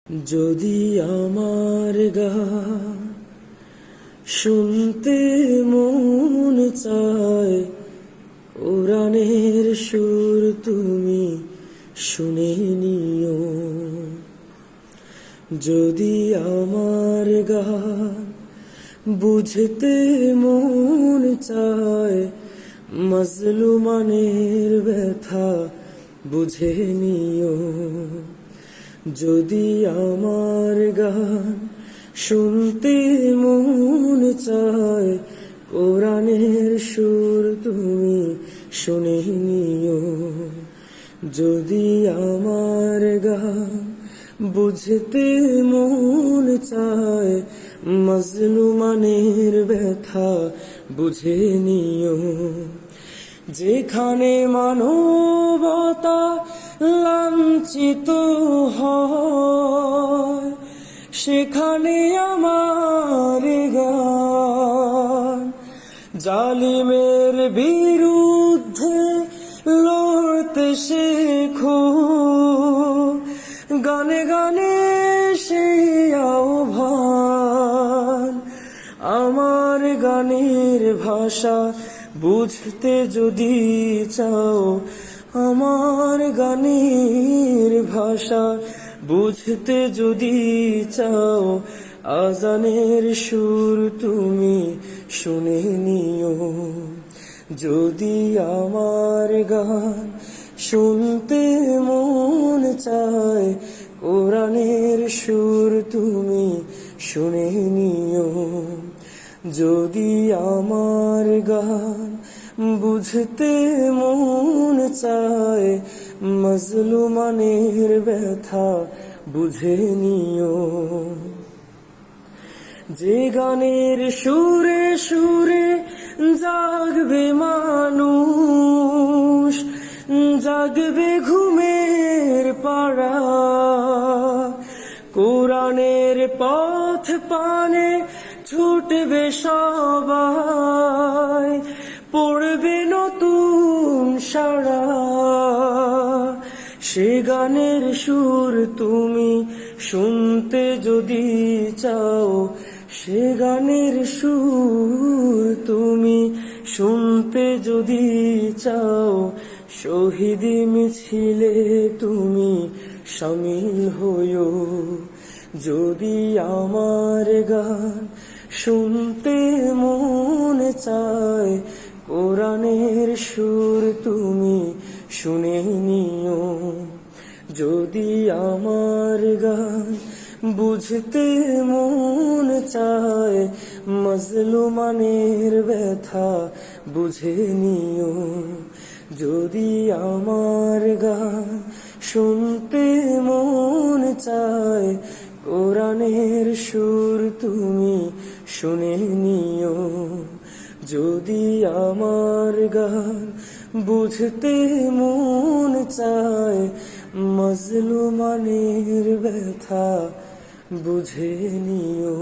যদি আমার গান শুনতে মন চায়, কোরআনের সুর তুমি শুনে নিও। যদি আমার গান বুঝতে মন চায়, মাজলুমানের ব্যথা বুঝে নিও। যদি আমার গান শুনতে মন চায়, কোরআনের সুর তুমি শুনে নিও। যদি আমার গান বুঝতে মন চায়, মাজলুমানের ব্যথা বুঝে নিও। যেখানে মানবতা লাঞ্ছিত হয়, সেখানে আমার গান জালিমের বিরুদ্ধে লড়তে শেখো। গানে গানে সেই আহ্বান, আমার গানের ভাষা বুঝতে যদি চাও, আমার গানের ভাষা বুঝতে যদি চাও, আজানের সুর তুমি শুনে নিও। যদি আমার গান শুনতে মন চায়, কোরআনের সুর তুমি শুনে নিও। যদি আমার গান বুঝতে মন চায়, মাজলুমানের ব্যথা বুঝে নিও। যে গানের সুরে সুরে জাগবে মানুষ, জাগবে ঘুমের পাড়া, কোরআনের পথ পানে ছুটবে সবাই, পড়বে নতুন সাড়া। সে গানের সুর তুমি শুনতে যদি চাও, সে গানের সুর তুমি শুনতে যদি চাও, শহীদি মিছিলে তুমি শামিল হইও। যদি আমার গান শুনতে মন চায়, কোরআনের সুর তুমি শুনে নিও। যদি আমার গান বুঝতে মন চায়, মাজলুমানের ব্যথা বুঝে নিও। যদি আমার গান শুনতে মন চায়, কোরআনের সুর তুমি শুনে নিও। যদি আমার গান বুঝতে মন চায়, মাজলুমানের ব্যথা বুঝে নিও।